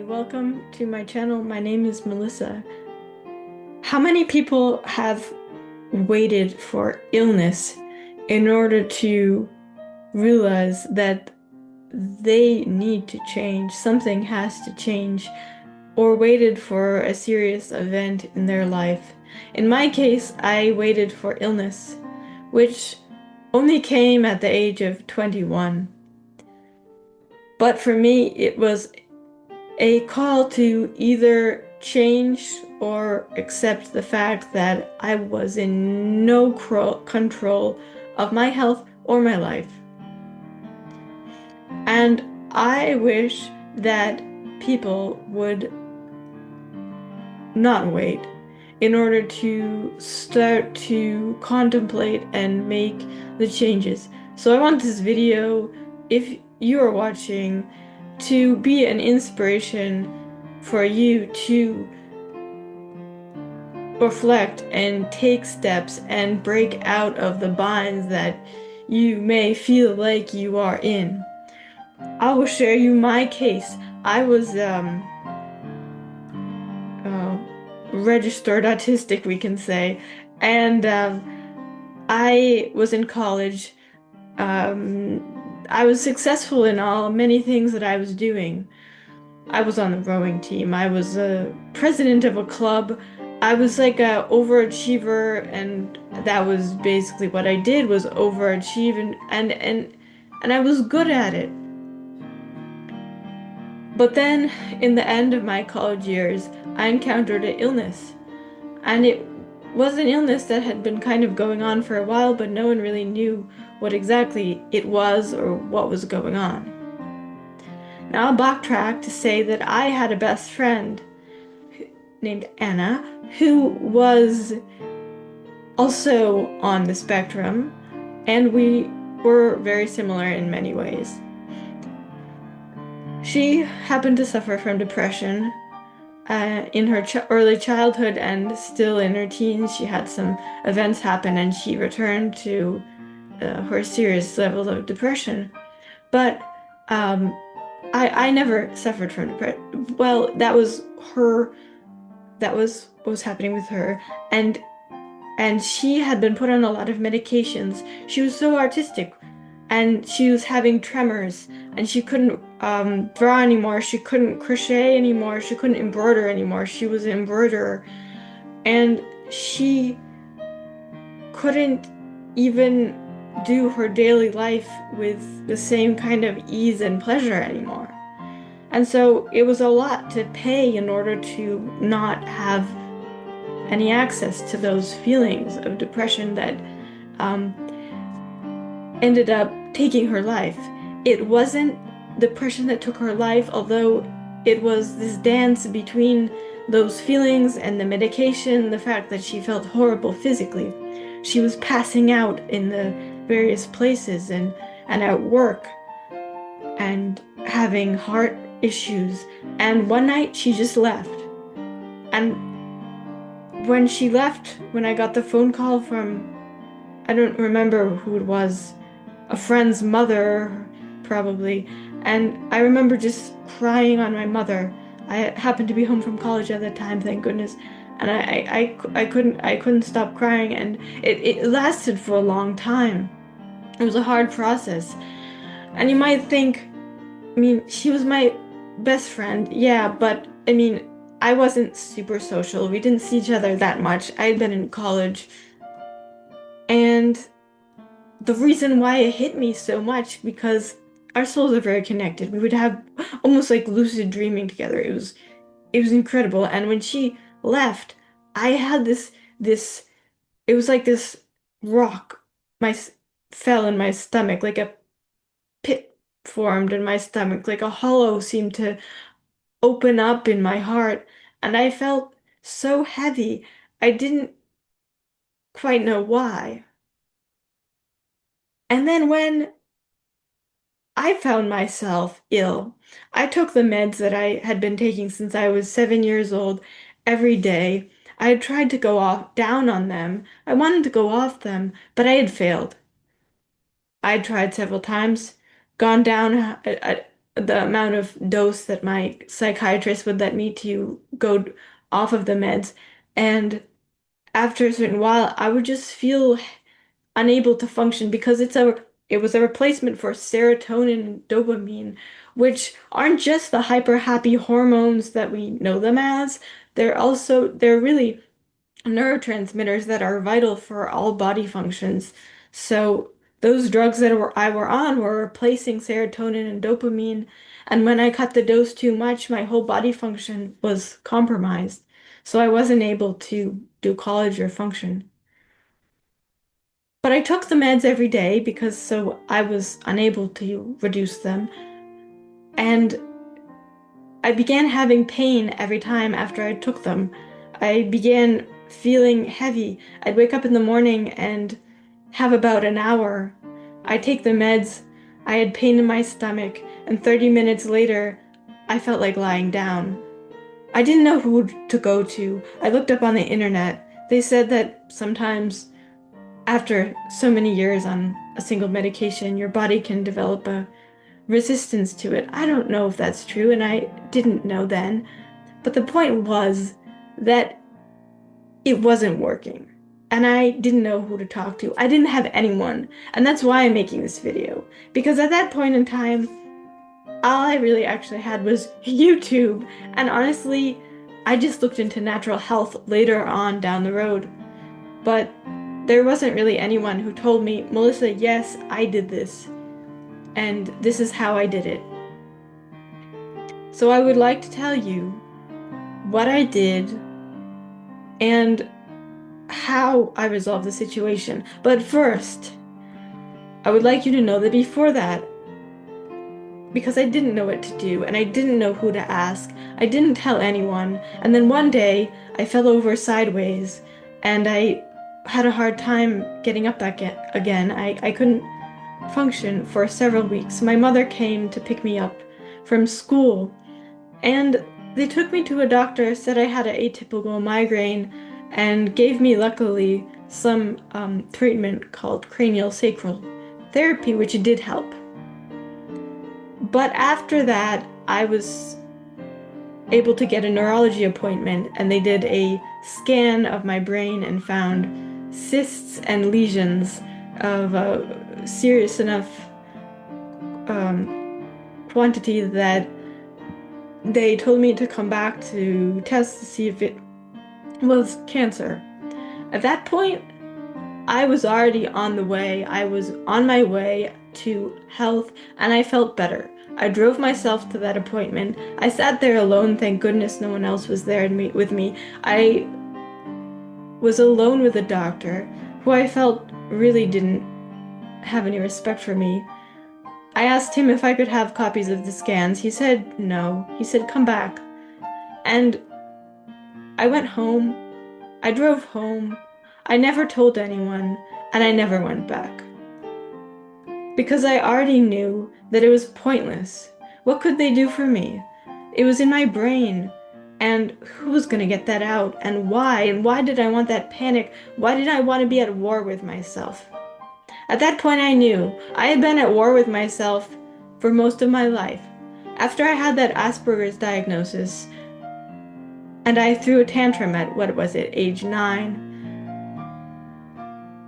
Hi, welcome to my channel. My name is Melissa. How many people have waited for illness in order to realize that they need to change, something has to change, or waited for a serious event in their life? In my case, I waited for illness, which only came at the age of 21. But for me, it was a call to either change or accept the fact that I was in no control of my health or my life. And I wish that people would not wait in order to start to contemplate and make the changes. So I want this video, if you are watching, to be an inspiration for you to reflect and take steps and break out of the binds that you may feel like you are in. I will share you my case. I was uh, registered autistic, we can say, and I was in college. I was successful in many things that I was doing. I was on the rowing team. I was a president of a club. I was like a overachiever, and that was basically what I did, was overachieve, and I was good at it. But then in the end of my college years, I encountered an illness. And it was an illness that had been kind of going on for a while, but no one really knew what exactly it was or what was going on. Now I'll backtrack to say that I had a best friend named Anna who was also on the spectrum, and we were very similar in many ways. She happened to suffer from depression in her early childhood, and still in her teens she had some events happen and she returned to her serious levels of depression. But um, I never suffered from depression. Well, that was her, that was what was happening with her, and she had been put on a lot of medications. She was so artistic, and she was having tremors, and she couldn't draw anymore. She couldn't crochet anymore. She couldn't embroider anymore. She was an embroiderer, and she couldn't even do her daily life with the same kind of ease and pleasure anymore. And so it was a lot to pay in order to not have any access to those feelings of depression that um, ended up taking her life. It wasn't depression that took her life, although it was this dance between those feelings and the medication, the fact that she felt horrible physically. She was passing out in the various places and at work and having heart issues. And one night she just left. And when she left, when I got the phone call from, I don't remember who it was, a friend's mother, probably. And I remember just crying on my mother. I happened to be home from college at that time, thank goodness. And I couldn't stop crying, and it lasted for a long time. It was a hard process. And you might think, I mean, she was my best friend, yeah, but I mean, I wasn't super social. We didn't see each other that much. I had been in college, and the reason why it hit me so much, because our souls are very connected. We would have almost like lucid dreaming together. It was incredible. And when she left, I had this it was like this rock my fell in my stomach, like a pit formed in my stomach, like a hollow seemed to open up in my heart, and I felt so heavy. I didn't quite know why. And then when I found myself ill. I took the meds that I had been taking since I was 7 years old every day. I had tried to go off down on them. I wanted to go off them, but I had failed. I had tried several times, gone down the amount of dose that my psychiatrist would let me to go off of the meds. And after a certain while, I would just feel unable to function because it was a replacement for serotonin and dopamine, which aren't just the hyper happy hormones that we know them as. They're really neurotransmitters that are vital for all body functions. So those drugs that I were on were replacing serotonin and dopamine, and when I cut the dose too much, my whole body function was compromised. So I wasn't able to do college or function. But I took the meds every day because so I was unable to reduce them. And I began having pain every time after I took them. I began feeling heavy. I'd wake up in the morning and have about an hour. I'd take the meds. I had pain in my stomach, and 30 minutes later, I felt like lying down. I didn't know who to go to. I looked up on the internet. They said that sometimes after so many years on a single medication, your body can develop a resistance to it. I don't know if that's true, and I didn't know then. But the point was that it wasn't working. And I didn't know who to talk to. I didn't have anyone. And that's why I'm making this video. Because at that point in time, all I really actually had was YouTube. And honestly, I just looked into natural health later on down the road. But there wasn't really anyone who told me, Melissa, yes, I did this. And this is how I did it. So I would like to tell you what I did and how I resolved the situation. But first, I would like you to know that before that, because I didn't know what to do and I didn't know who to ask, I didn't tell anyone. And then one day, I fell over sideways and I had a hard time getting up again. I couldn't function for several weeks. My mother came to pick me up from school and they took me to a doctor, said I had an atypical migraine, and gave me, luckily, some treatment called craniosacral therapy, which did help. But after that, I was able to get a neurology appointment, and they did a scan of my brain and found cysts and lesions of a serious enough quantity that they told me to come back to test to see if it was cancer. At that point, I was already on the way. I was on my way to health, and I felt better. I drove myself to that appointment. I sat there alone. Thank goodness no one else was there with me. I was alone with a doctor who I felt really didn't have any respect for me. I asked him if I could have copies of the scans. He said no. He said, come back. And I went home. I drove home. I never told anyone, and I never went back. Because I already knew that it was pointless. What could they do for me? It was in my brain. And who was going to get that out? And why? And why did I want that panic? Why did I want to be at war with myself? At that point, I knew I had been at war with myself for most of my life. After I had that Asperger's diagnosis, and I threw a tantrum at, what was it, age 9,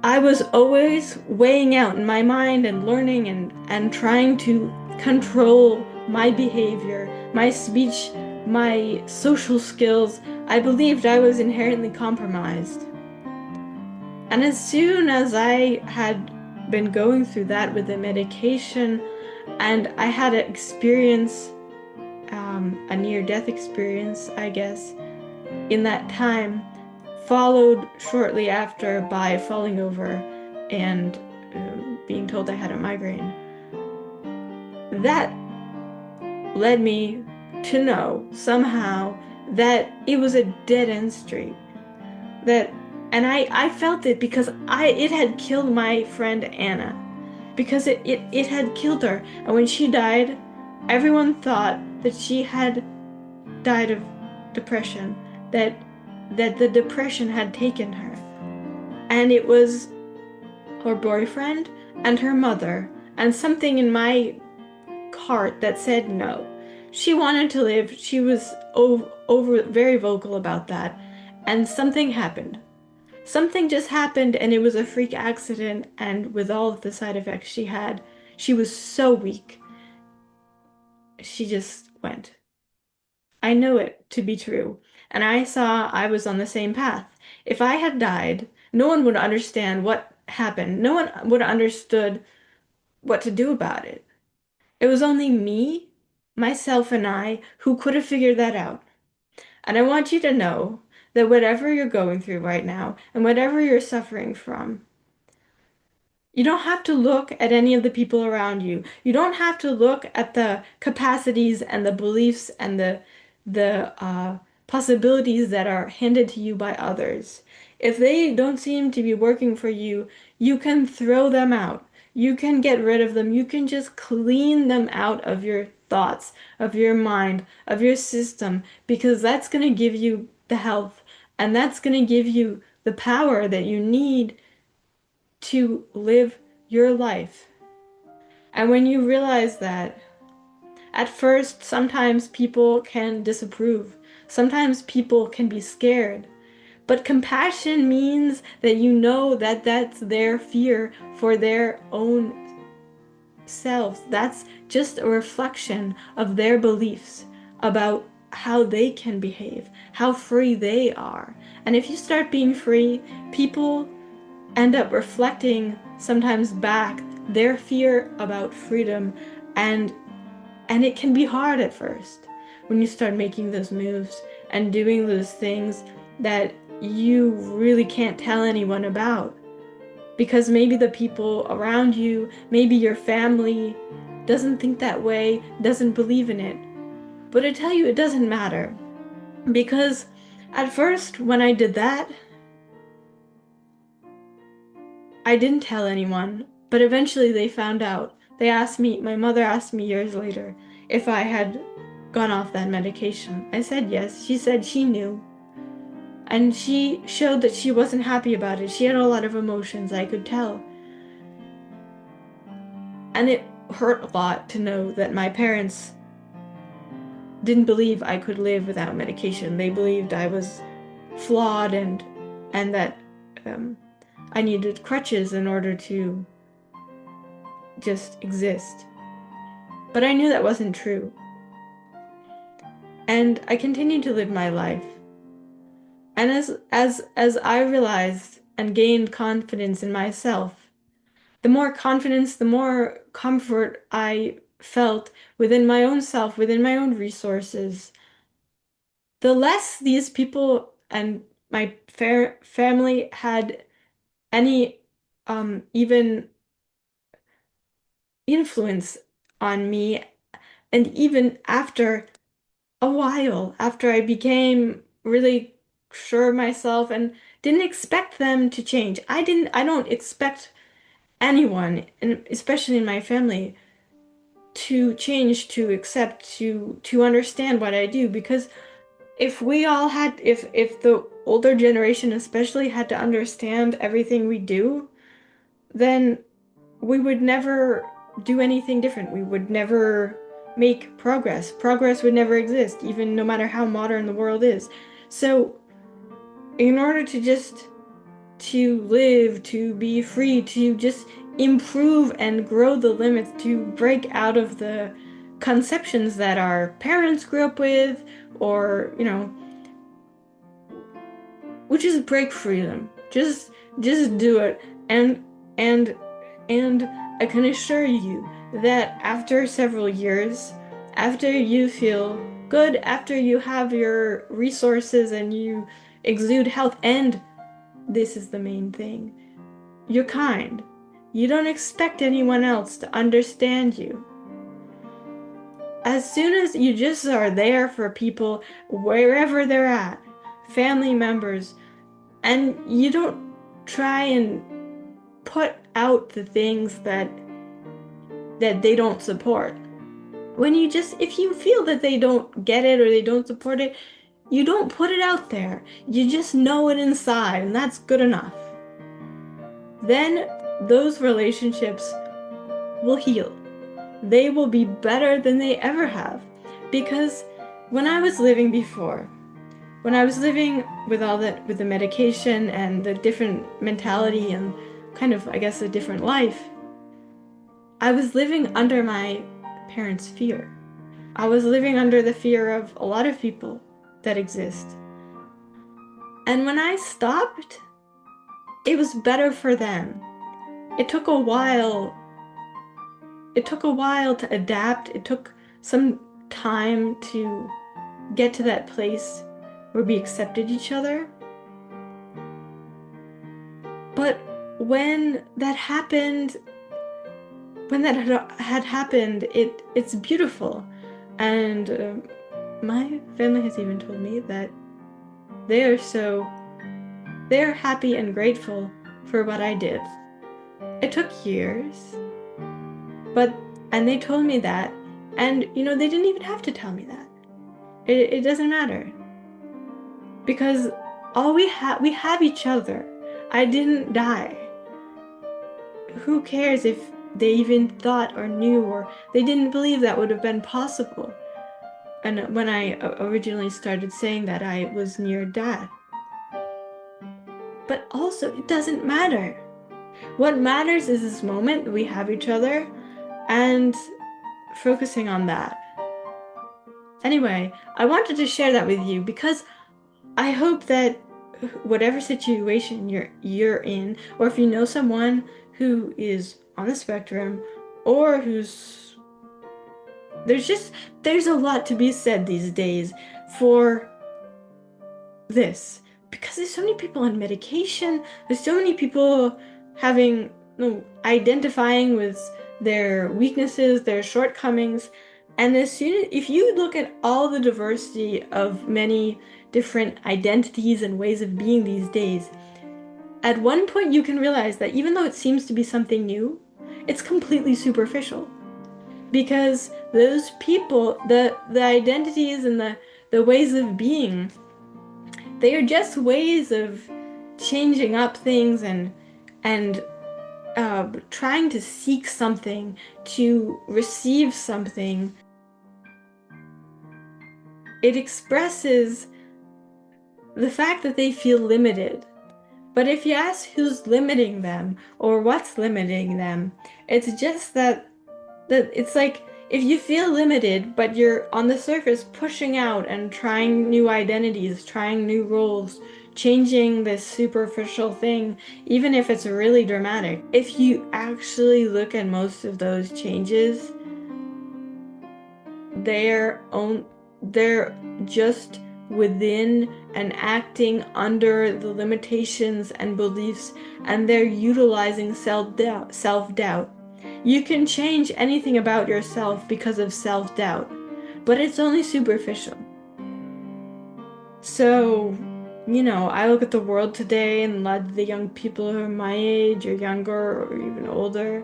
I was always weighing out in my mind and learning and trying to control my behavior, my speech, my social skills. I believed I was inherently compromised. And as soon as I had been going through that with the medication, and I had an experience, a near-death experience, I guess, in that time, followed shortly after by falling over and being told I had a migraine. That led me to know somehow that it was a dead-end street. And I felt it because it had killed my friend Anna. Because it had killed her. And when she died, everyone thought that she had died of depression. That the depression had taken her. And it was her boyfriend and her mother and something in my heart that said no. She wanted to live. She was very vocal about that. And something happened. Something just happened, and it was a freak accident. And with all of the side effects she had, she was so weak. She just went. I know it to be true, and I saw I was on the same path. If I had died, no one would understand what happened. No one would have understood what to do about it. It was only me, myself, and I who could have figured that out. And I want you to know that whatever you're going through right now and whatever you're suffering from, you don't have to look at any of the people around you. You don't have to look at the capacities and the beliefs and the possibilities that are handed to you by others. If they don't seem to be working for you, you can throw them out. You can get rid of them. You can just clean them out of your thoughts, of your mind, of your system, because that's going to give you the health and that's going to give you the power that you need to live your life. And when you realize that, at first, sometimes people can disapprove. Sometimes people can be scared. But compassion means that you know that that's their fear for their own selves. That's just a reflection of their beliefs about how they can behave, how free they are. And if you start being free, people end up reflecting sometimes back their fear about freedom, and it can be hard at first when you start making those moves and doing those things that you really can't tell anyone about, because maybe the people around you, maybe your family doesn't think that way, doesn't believe in it. But I tell you, it doesn't matter, because at first when I did that, I didn't tell anyone, but eventually they found out. They asked me, my mother asked me years later if I had gone off that medication. I said yes. She said she knew. And she showed that she wasn't happy about it. She had a lot of emotions, I could tell. And it hurt a lot to know that my parents didn't believe I could live without medication. They believed I was flawed and that I needed crutches in order to just exist. But I knew that wasn't true. And I continued to live my life. And as I realized and gained confidence in myself, the more confidence, the more comfort I felt within my own self, within my own resources, the less these people and my family had any even influence on me. And even after a while, after I became really sure of myself and didn't expect them to change. I don't expect anyone, and especially in my family, to change, to accept, to understand what I do, because if we all had if the older generation especially had to understand everything we do, then we would never do anything different. We would never make progress. Progress would never exist, even no matter how modern the world is. So, in order to live, to be free, to just improve and grow the limits, to break out of the conceptions that our parents grew up with, or, which is break freedom. Just do it. And and I can assure you that after several years, after you feel good, after you have your resources and you exude health, and this is the main thing, you're kind. You don't expect anyone else to understand you. As soon as you just are there for people wherever they're at, family members, and you don't try and put out the things that they don't support. When you just, if you feel that they don't get it or they don't support it, you don't put it out there. You just know it inside, and that's good enough. Then those relationships will heal. they will be better than they ever have. Because when I was living before, when I was living with with the medication and the different mentality and kind of, I guess, a different life, I was living under my parents' fear. I was living under the fear of a lot of people that exist. And when I stopped, it was better for them. It took a while. It took a while to adapt. It took some time to get to that place where we accepted each other. But when that happened, when that had happened, it's beautiful. And my family has even told me that they're happy and grateful for what I did. It took years, and they told me that, and they didn't even have to tell me that. It doesn't matter, because we have each other. I didn't die. Who cares if they even thought or knew, or they didn't believe that would have been possible? And when I originally started saying that, I was near death. But also, it doesn't matter. What matters is this moment we have each other, and focusing on that. Anyway, I wanted to share that with you because I hope that whatever situation you're in, or if you know someone who is on the spectrum, or there's a lot to be said these days for this, because there's so many people on medication, there's so many people identifying with their weaknesses, their shortcomings, and if you look at all the diversity of many different identities and ways of being these days, at one point you can realize that even though it seems to be something new, it's completely superficial. Because those people, the identities and the ways of being, they are just ways of changing up things and trying to seek something, to receive something. It expresses the fact that they feel limited. But if you ask who's limiting them or what's limiting them, it's just that it's like if you feel limited, but you're on the surface pushing out and trying new identities, trying new roles, changing this superficial thing, even if it's really dramatic. If you actually look at most of those changes, they're just within and acting under the limitations and beliefs, and they're utilizing self-doubt. You can change anything about yourself because of self-doubt, but it's only superficial. So, I look at the world today and a lot of the young people who are my age or younger or even older,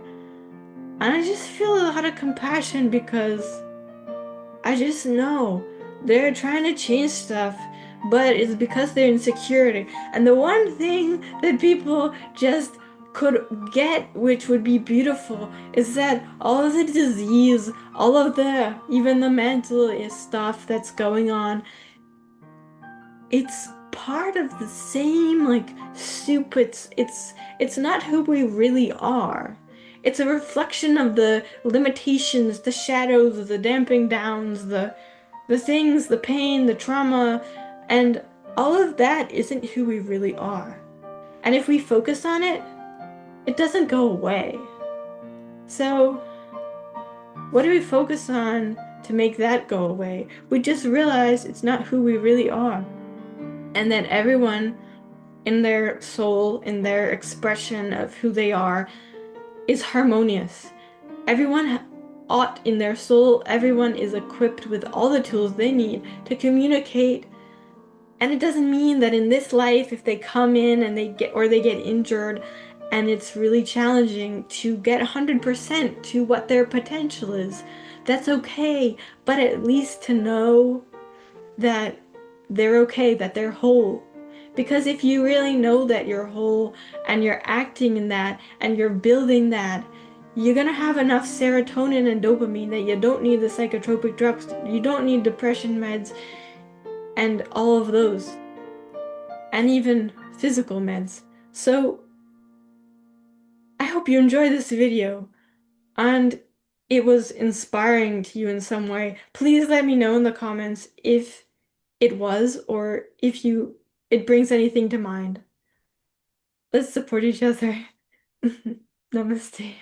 and I just feel a lot of compassion because I just know they're trying to change stuff, but it's because they're insecure. And the one thing that people just could get, which would be beautiful, is that all of the disease, all of even the mental stuff that's going on, it's part of the same soup. It's not who we really are. It's a reflection of the limitations, the shadows, the damping downs, the things, the pain, the trauma, and all of that isn't who we really are. And if we focus on it, it doesn't go away. So, what do we focus on to make that go away? We just realize it's not who we really are. And that everyone in their soul, in their expression of who they are, is harmonious. Everyone ought in their soul, everyone is equipped with all the tools they need to communicate. And it doesn't mean that in this life, if they come in and they get injured and it's really challenging to get 100% to what their potential is, that's okay. But at least to know that they're okay, that they're whole. Because if you really know that you're whole and you're acting in that and you're building that, you're gonna have enough serotonin and dopamine that you don't need the psychotropic drugs, you don't need depression meds and all of those, and even physical meds. So I hope you enjoyed this video and it was inspiring to you in some way. Please let me know in the comments if it was or if it brings anything to mind. Let's support each other. Namaste.